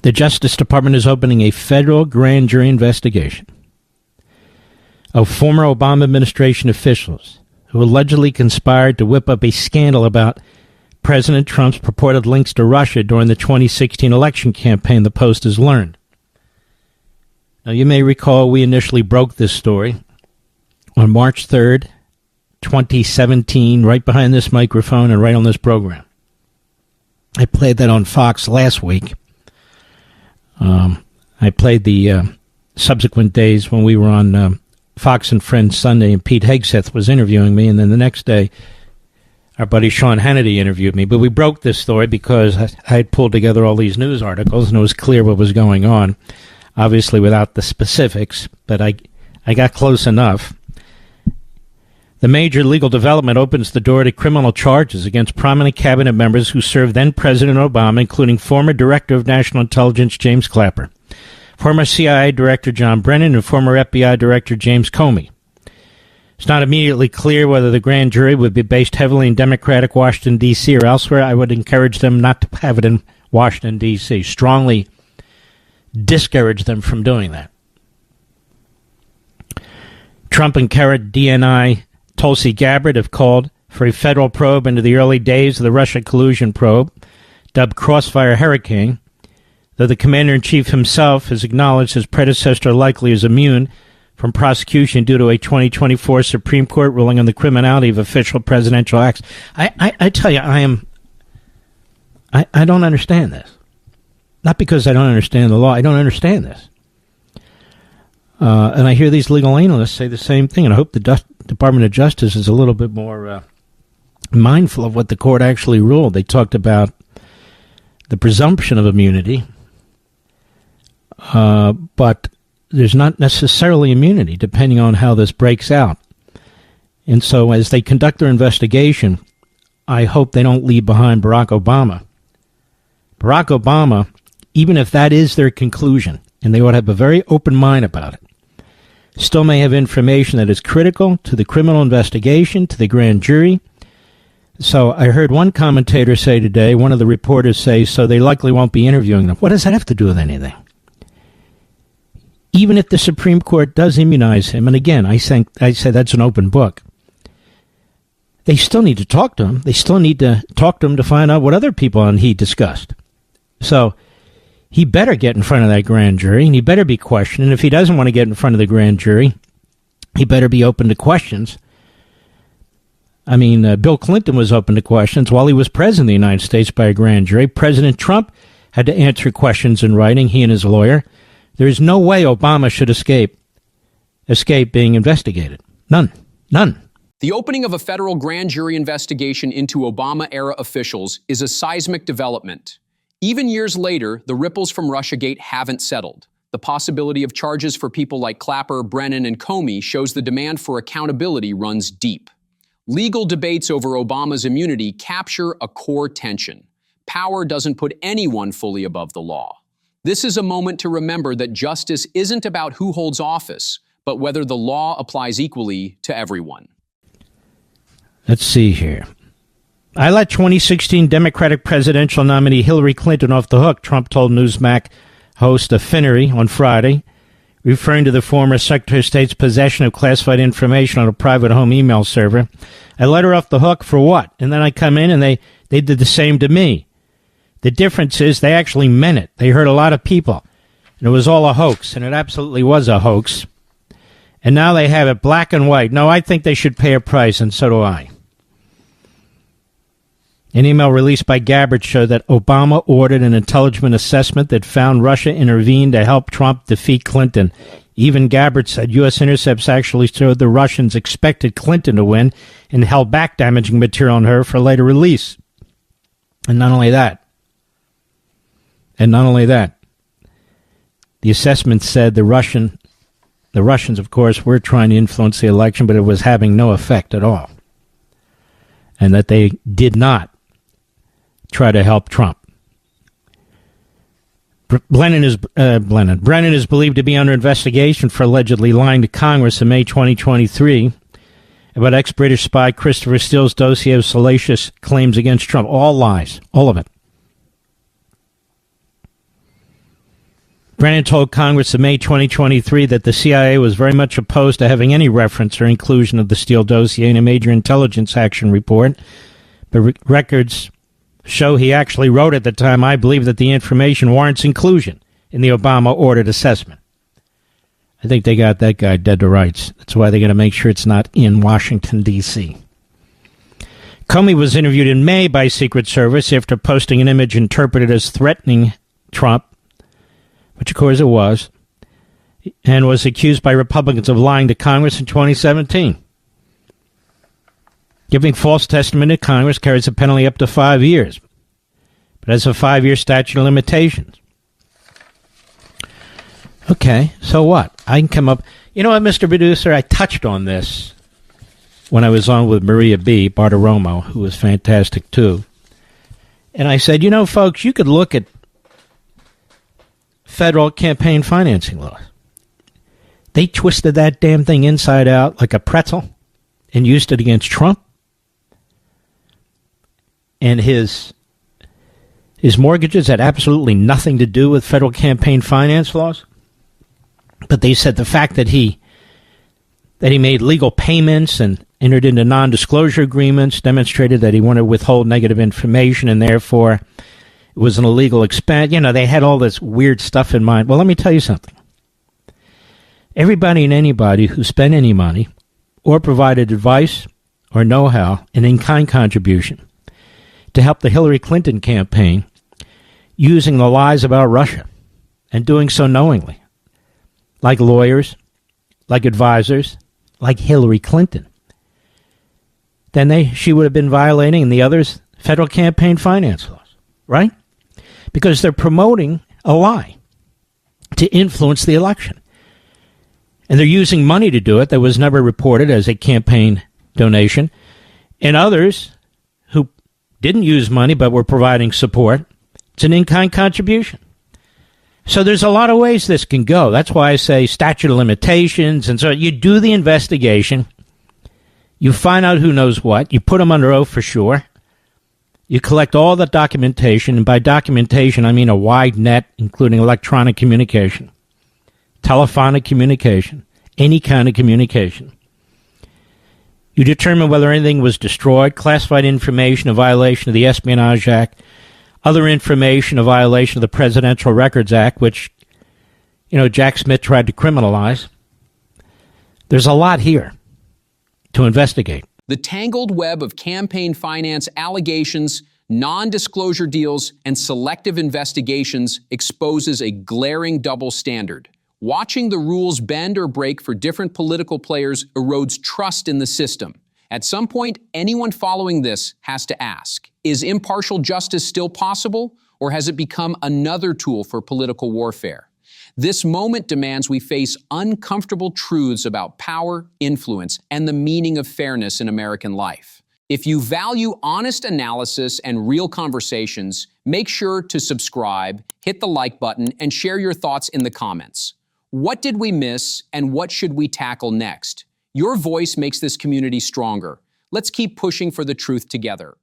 The Justice Department is opening a federal grand jury investigation of former Obama administration officials who allegedly conspired to whip up a scandal about President Trump's purported links to Russia during the 2016 election campaign, the Post has learned. Now, you may recall we initially broke this story on March 3rd, 2017, right behind this microphone and right on this program. I played that on Fox last week. I played the subsequent days when we were on Fox and Friends Sunday, and Pete Hegseth was interviewing me, and then the next day, our buddy Sean Hannity interviewed me. But we broke this story because I had pulled together all these news articles, and it was clear what was going on, obviously without the specifics, but I got close enough. The major legal development opens the door to criminal charges against prominent cabinet members who served then-President Obama, including former Director of National Intelligence James Clapper, former CIA Director John Brennan, and former FBI Director James Comey. It's not immediately clear whether the grand jury would be based heavily in Democratic Washington, D.C. or elsewhere. I would encourage them not to have it in Washington, D.C. Strongly discourage them from doing that. Trump and Carrot DNI Tulsi Gabbard have called for a federal probe into the early days of the Russia collusion probe, dubbed Crossfire Hurricane, though the commander-in-chief himself has acknowledged his predecessor likely is immune from prosecution due to a 2024 Supreme Court ruling on the criminality of official presidential acts. I tell you, I don't understand this. Not because I don't understand the law. I don't understand this. And I hear these legal analysts say the same thing, and I hope the Department of Justice is a little bit more mindful of what the court actually ruled. They talked about the presumption of immunity, but there's not necessarily immunity depending on how this breaks out. And so as they conduct their investigation, I hope they don't leave behind Barack Obama. Barack Obama, even if that is their conclusion, and they ought to have a very open mind about it, still may have information that is critical to the criminal investigation, to the grand jury. So I heard one commentator say today, one of the reporters say, so they likely won't be interviewing them. What does that have to do with anything? Even if the Supreme Court does immunize him, and again, I say that's an open book, they still need to talk to him. They still need to talk to him to find out what other people and he discussed. So he better get in front of that grand jury, and he better be questioned. And if he doesn't want to get in front of the grand jury, he better be open to questions. I mean, Bill Clinton was open to questions while he was president of the United States by a grand jury. President Trump had to answer questions in writing, he and his lawyer. There is no way Obama should escape being investigated. None. The opening of a federal grand jury investigation into Obama-era officials is a seismic development. Even years later, the ripples from Russiagate haven't settled. The possibility of charges for people like Clapper, Brennan, and Comey shows the demand for accountability runs deep. Legal debates over Obama's immunity capture a core tension. Power doesn't put anyone fully above the law. This is a moment to remember that justice isn't about who holds office, but whether the law applies equally to everyone. Let's see here. I let 2016 Democratic presidential nominee Hillary Clinton off the hook, Trump told Newsmax host Affinery on Friday, referring to the former Secretary of State's possession of classified information on a private home email server. I let her off the hook for what? And then I come in and they did the same to me. The difference is they actually meant it. They hurt a lot of people. And it was all a hoax, and it absolutely was a hoax. And now they have it black and white. No, I think they should pay a price, and so do I. An email released by Gabbard showed that Obama ordered an intelligence assessment that found Russia intervened to help Trump defeat Clinton. Even Gabbard said U.S. intercepts actually showed the Russians expected Clinton to win and held back damaging material on her for later release. And not only that, the assessment said the Russians, of course, were trying to influence the election, but it was having no effect at all. And that they did not try to help Trump. Brennan is believed to be under investigation for allegedly lying to Congress in May 2023 about ex-British spy Christopher Steele's dossier of salacious claims against Trump. All lies, all of it. Brennan told Congress in May 2023 that the CIA was very much opposed to having any reference or inclusion of the Steele dossier in a major intelligence action report. But records show he actually wrote at the time, "I believe that the information warrants inclusion in the Obama-ordered assessment." I think they got that guy dead to rights. That's why they're going to make sure it's not in Washington, D.C. Comey was interviewed in May by Secret Service after posting an image interpreted as threatening Trump, which of course it was, and was accused by Republicans of lying to Congress in 2017. Giving false testimony to Congress carries a penalty up to 5 years, but has a 5-year statute of limitations. Okay, so what? I can come up... You know what, Mr. Producer? I touched on this when I was on with Maria B. Bartiromo, who was fantastic too. And I said, you know, folks, you could look at federal campaign financing laws. They twisted that damn thing inside out like a pretzel and used it against Trump. And his mortgages had absolutely nothing to do with federal campaign finance laws. But they said the fact that he made legal payments and entered into non-disclosure agreements demonstrated that he wanted to withhold negative information, and therefore it was an illegal expense. You know, they had all this weird stuff in mind. Well, let me tell you something. Everybody and anybody who spent any money or provided advice or know-how, an in-kind contribution to help the Hillary Clinton campaign using the lies about Russia and doing so knowingly, like lawyers, like advisors, like Hillary Clinton, then she would have been violating, and the others, federal campaign finance laws, right? Because they're promoting a lie to influence the election. And they're using money to do it that was never reported as a campaign donation. And others who didn't use money but were providing support, it's an in-kind contribution. So there's a lot of ways this can go. That's why I say statute of limitations. And so you do the investigation. You find out who knows what. You put them under oath for sure. You collect all the documentation. And by documentation, I mean a wide net, including electronic communication, telephonic communication, any kind of communication. You determine whether anything was destroyed, classified information, a violation of the Espionage Act, other information, a violation of the Presidential Records Act, which, you know, Jack Smith tried to criminalize. There's a lot here to investigate. The tangled web of campaign finance allegations, non-disclosure deals, and selective investigations exposes a glaring double standard. Watching the rules bend or break for different political players erodes trust in the system. At some point, anyone following this has to ask, is impartial justice still possible, or has it become another tool for political warfare? This moment demands we face uncomfortable truths about power, influence, and the meaning of fairness in American life. If you value honest analysis and real conversations, make sure to subscribe, hit the like button, and share your thoughts in the comments. What did we miss, and what should we tackle next? Your voice makes this community stronger. Let's keep pushing for the truth together.